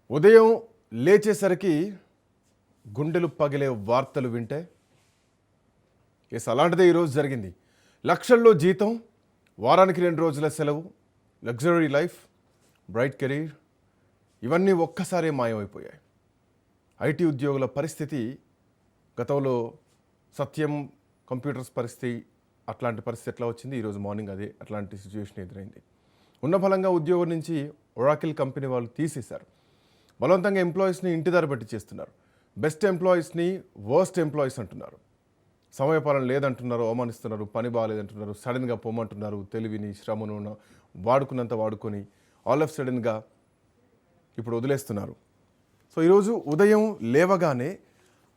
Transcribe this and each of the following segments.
ఉదయం లేచేసరికి గుండెలు పగిలే వార్తలు వింటే అలాంటిదే ఈరోజు జరిగింది. లక్షల్లో జీతం, వారానికి 2 రోజుల సెలవు, లగ్జరీ లైఫ్, బ్రైట్ కెరీర్ ఇవన్నీ ఒక్కసారే మాయమైపోయాయి. ఐటీ ఉద్యోగుల పరిస్థితి గతంలో సత్యం కంప్యూటర్స్ పరిస్థితి అట్లాంటి పరిస్థితి ఎట్లా వచ్చింది, ఈరోజు మార్నింగ్ అదే అట్లాంటి సిచ్యువేషన్ ఎదురైంది. ఉన్న ఫలంగా ఉద్యోగం నుంచి ఒరాకిల్ కంపెనీ వాళ్ళు తీసేశారు. బలవంతంగా ఎంప్లాయీస్ని ఇంటిదారి బట్టి చేస్తున్నారు. బెస్ట్ ఎంప్లాయీస్ని వర్స్ట్ ఎంప్లాయీస్ అంటున్నారు. సమయపాలన లేదంటున్నారు, అవమానిస్తున్నారు, పని బాగాలేదంటున్నారు, సడన్గా పొమ్మంటున్నారు. తెలివిని శ్రమను వాడుకున్నంత వాడుకొని ఆల్ ఆఫ్ సడన్గా ఇప్పుడు వదిలేస్తున్నారు. సో ఈరోజు ఉదయం లేవగానే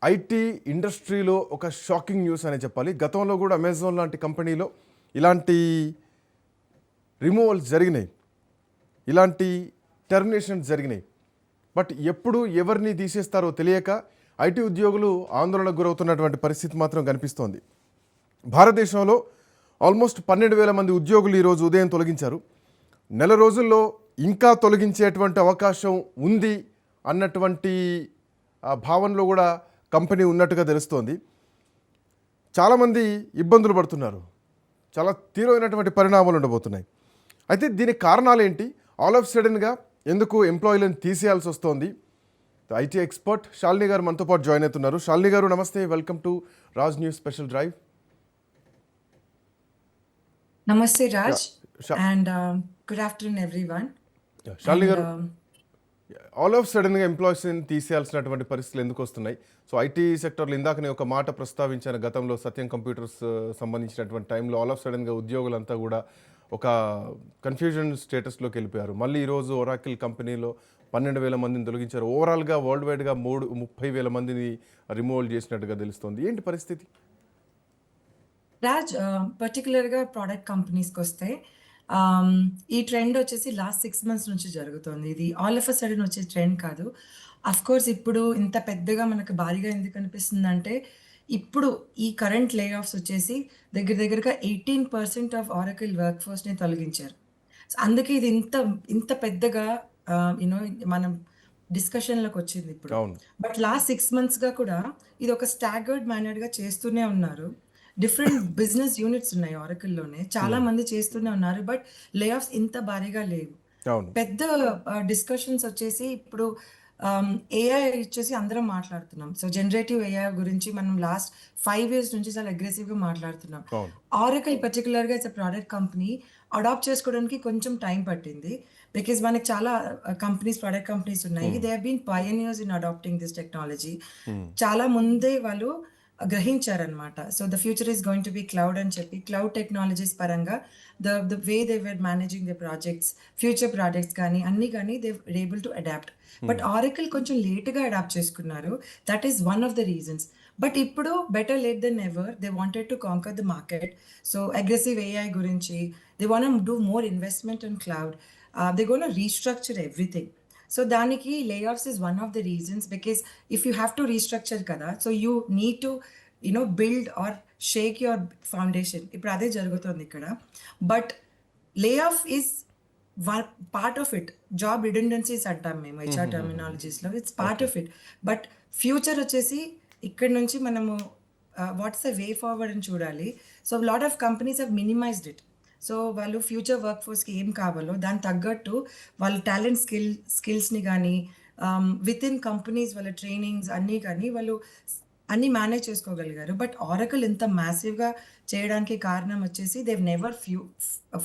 ఐటీ ఇండస్ట్రీలో ఒక షాకింగ్ న్యూస్ అనే చెప్పాలి. గతంలో కూడా అమెజాన్ లాంటి కంపెనీలో ఇలాంటి రిమూవల్స్ జరిగినాయి, ఇలాంటి టెర్మినేషన్స్ జరిగినాయి. బట్ ఎప్పుడు ఎవరిని తీసేస్తారో తెలియక ఐటీ ఉద్యోగులు ఆందోళనకు గురవుతున్నటువంటి పరిస్థితి మాత్రం కనిపిస్తోంది. భారతదేశంలో ఆల్మోస్ట్ 12,000 మంది ఉద్యోగులు ఈరోజు ఉదయం తొలగించారు. నెల రోజుల్లో ఇంకా తొలగించేటువంటి అవకాశం ఉంది అన్నటువంటి భావనలో కూడా కంపెనీ ఉన్నట్టుగా తెలుస్తోంది. చాలామంది ఇబ్బందులు పడుతున్నారు. చాలా తీవ్రమైనటువంటి పరిణామాలు ఉండబోతున్నాయి. అయితే దీనికి కారణాలు ఏంటి, ఆల్ ఆఫ్ సడన్గా ఎందుకు ఎంప్లాయీలను తీసేయాల్సి వస్తోంది? ఐటీ ఎక్స్పర్ట్ శాలిని గారు మనతో పాటు జాయిన్ అవుతున్నారు. శాలిని గారు నమస్తే, welcome to Raj news special drive. నమస్తే Raj and good afternoon everyone. Shalini గారు, ఆల్ ఆఫ్ సడన్గా ఎంప్లాయీస్ని తీసేయాల్సినటువంటి పరిస్థితులు ఎందుకు వస్తున్నాయి? సో ఐటీ సెక్టర్లో ఇందాకనే ఒక మాట ప్రస్తావించాను, గతంలో సత్యం కంప్యూటర్స్ సంబంధించినటువంటి టైంలో ఆల్ ఆఫ్ సడన్గా ఉద్యోగులంతా కూడా ఒక కన్ఫ్యూజన్ స్టేటస్లోకి వెళ్ళిపోయారు. మళ్ళీ ఈరోజు ఒరాకిల్ కంపెనీలో 12,000 మందిని తొలగించారు. ఓవరాల్గా వరల్డ్ వైడ్గా 30,000 మందిని రిమూవల్ చేసినట్టుగా తెలుస్తోంది. ఏంటి పరిస్థితి? రాజ్, పర్టికులర్గా ప్రోడక్ట్ కంపెనీస్కి వస్తే ఈ ట్రెండ్ వచ్చేసి లాస్ట్ 6 months నుంచి జరుగుతుంది. ఇది ఆల్ ఆఫ్ అ సడన్ వచ్చే ట్రెండ్ కాదు. అఫ్ కోర్స్ ఇప్పుడు ఇంత పెద్దగా మనకు భారీగా ఎందుకు అనిపిస్తుంది అంటే, ఇప్పుడు ఈ కరెంట్ లే ఆఫ్స్ వచ్చేసి దగ్గరగా 18% ఆఫ్ ఆరకిల్ వర్క్ ఫోర్స్ని తొలగించారు. అందుకే ఇది ఇంత ఇంత పెద్దగా యూనో మనం డిస్కషన్లోకి వచ్చింది ఇప్పుడు. బట్ లాస్ట్ 6 monthsగా కూడా ఇది ఒక స్టాగర్డ్ మేనర్గా చేస్తూనే ఉన్నారు. డిఫరెంట్ బిజినెస్ యూనిట్స్ ఉన్నాయి ఆరకిల్లోనే, చాలా మంది చేస్తూనే ఉన్నారు. బట్ లే ఆఫ్స్ ఇంత భారీగా లేవు. పెద్ద డిస్కషన్స్ వచ్చేసి ఇప్పుడు ఏఐ వచ్చేసి అందరం మాట్లాడుతున్నాం. సో జనరేటివ్ ఏఐ గురించి మనం లాస్ట్ 5 years నుంచి చాలా అగ్రెసివ్గా మాట్లాడుతున్నాం. ఆరకిల్ పర్టికులర్గా ఇట్స్ ప్రోడక్ట్ కంపెనీ అడాప్ట్ చేసుకోవడానికి కొంచెం టైం పట్టింది. బికాజ్ మనకి చాలా కంపెనీస్, ప్రోడక్ట్ కంపెనీస్ ఉన్నాయి. They have been pioneers in adopting this technology. చాలా ముందే వాళ్ళు గ్రహించారనమాట. So the future is going to be cloud అని చెప్పి, క్లౌడ్ టెక్నాలజీస్ పరంగా the way they were managing the projects, future projects కానీ అన్నీ కానీ they were able to adapt. But Oracle కొంచెం లేట్గా అడాప్ట్ చేసుకున్నారు. That is one of the reasons. But ఇప్పుడు better late than ever, they wanted to conquer the market. So aggressive AI గురించి they want do more investment in cloud. They gonna restructure everything. So దానికి layoffs is one of the reasons. Because if you have to restructure కదా, so you need to build or shake your foundation. ఇప్పుడు అదే జరుగుతుంది ఇక్కడ. But layoff is part of it. Job redundancies అంటాం మేము HR టర్మినాలజీస్లో, it's part of it. But future వచ్చేసి ఇక్కడ నుంచి మనము వాట్స్ ద వే ఫార్వర్డ్ అని చూడాలి. So lot of companies have minimised it. So వాళ్ళు ఫ్యూచర్ వర్క్ ఫోర్స్కి ఏం కావాలో దానికి తగ్గట్టు వాళ్ళ టాలెంట్ స్కిల్స్ని కానీ విత్ ఇన్ కంపెనీస్ వాళ్ళ ట్రైనింగ్స్ అన్నీ కానీ వాళ్ళు అన్నీ మేనేజ్ చేసుకోగలిగారు. బట్ ఆరకిల్ ఇంత మ్యాసివ్గా చేయడానికి కారణం వచ్చేసి they never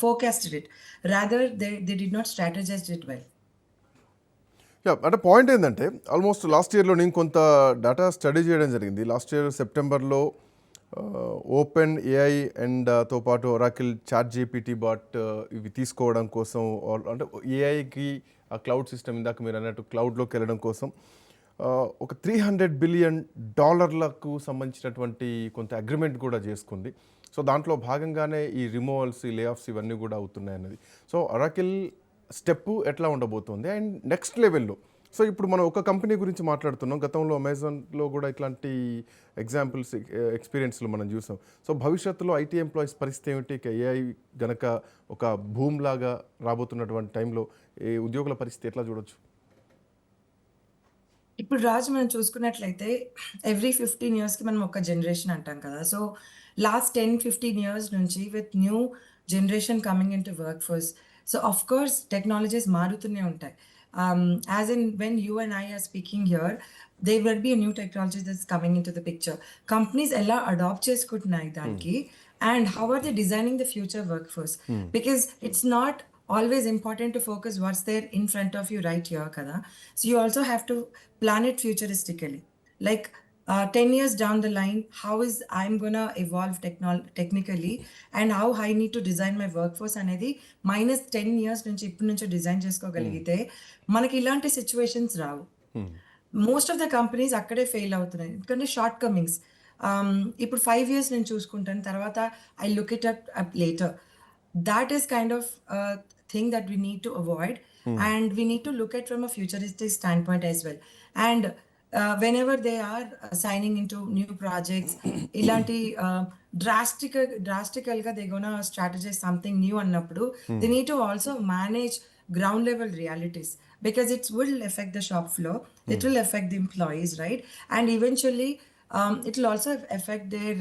forecasted it, rather they did not strategize it well. అంటే పాయింట్ ఏంటంటే, ఆల్మోస్ట్ లాస్ట్ ఇయర్లో నేను కొంత డేటా స్టడీ చేయడం జరిగింది. లాస్ట్ ఇయర్ సెప్టెంబర్లో ఓపెన్ ఏఐ అండ్ తో పాటు ఒరాకిల్ చాట్ జీపీటీ బాట్ ఇవి తీసుకోవడం కోసం, అంటే ఏఐకి ఆ క్లౌడ్ సిస్టమ్ ఇందాక మీరు అన్నట్టు క్లౌడ్లోకి వెళ్ళడం కోసం ఒక $300 billion సంబంధించినటువంటి కొంత అగ్రిమెంట్ కూడా చేసుకుంది. సో దాంట్లో భాగంగానే ఈ రిమూవల్స్, ఈ లే ఆఫ్స్ ఇవన్నీ కూడా అవుతున్నాయి అన్నది. సో ఒరాకిల్ స్టెప్ ఎట్లా ఉండబోతుంది అండ్ నెక్స్ట్ లెవెల్లో? సో ఇప్పుడు మనం ఒక కంపెనీ గురించి మాట్లాడుతున్నాం. గతంలో అమెజాన్లో కూడా ఇట్లాంటి ఎగ్జాంపుల్స్, ఎక్స్పీరియన్స్లు మనం చూసాం. సో భవిష్యత్తులో ఐటీ ఎంప్లాయీస్ పరిస్థితి ఏమిటి? ఏఐ గనక ఒక భూమ్ లాగా రాబోతున్నటువంటి టైంలో ఈ ఉద్యోగుల పరిస్థితి ఎట్లా చూడొచ్చు? ఇప్పుడు రాజు మనం చూసుకున్నట్లయితే ఎవ్రీ 15 ఇయర్స్‌కి మనం ఒక జనరేషన్ అంటాం కదా! సో, లాస్ట్ 10, 15 ఇయర్స్ నుంచి with new generation coming into workforce. So, of course technologies మారుతూనే ఉంటాయి. As in when you and I are speaking here, there will be a new technology that's coming into the picture. Companies ఎలా adapt చేసుకుంటున్నాయి దానికి and how are they designing the future workforce? Because it's not always important to focus what's there in front of you right here kada. So you also have to plan it futuristically, like 10 years down the line, how is I'm gonna evolve technically and how I need to design my workforce అనేది minus 10 years నుంచి ఇప్పటి నుంచి design చేసుకోగలిగితే మనకి ఇలాంటి situations Rao. Most of the companies అక్కడే fail అవుతున్నాయి ఎందుకంటే షార్ట్ కమింగ్స్. ఇప్పుడు 5 ఇయర్స్ నేను చూసుకుంటాను, తర్వాత I look it up later. That is kind of a thing that we need to avoid, and we need to look at from a futuristic standpoint as well. And whenever they are signing into new projects, ilanti drastically they're gonna strategize something new annappudu, they need to also manage ground level realities because it will affect the shop floor, it will affect the employees, right? And eventually it will also affect their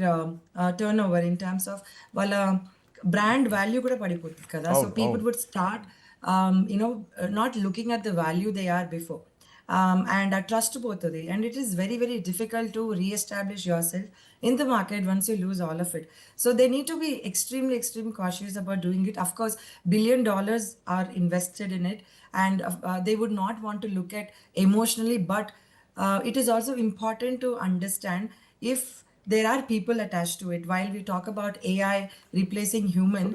turnover in terms of wala brand value kuda padipotundi kada. So people would start not looking at the value they are before, and a trust పోతుంది, and it is very very difficult to re-establish yourself in the market once you lose all of it. So they need to be extremely cautious about doing it. Of course, $1 billion are invested in it, and they would not want to look at emotionally, but it is also important to understand if there are people attached to it. While we talk about AI replacing human,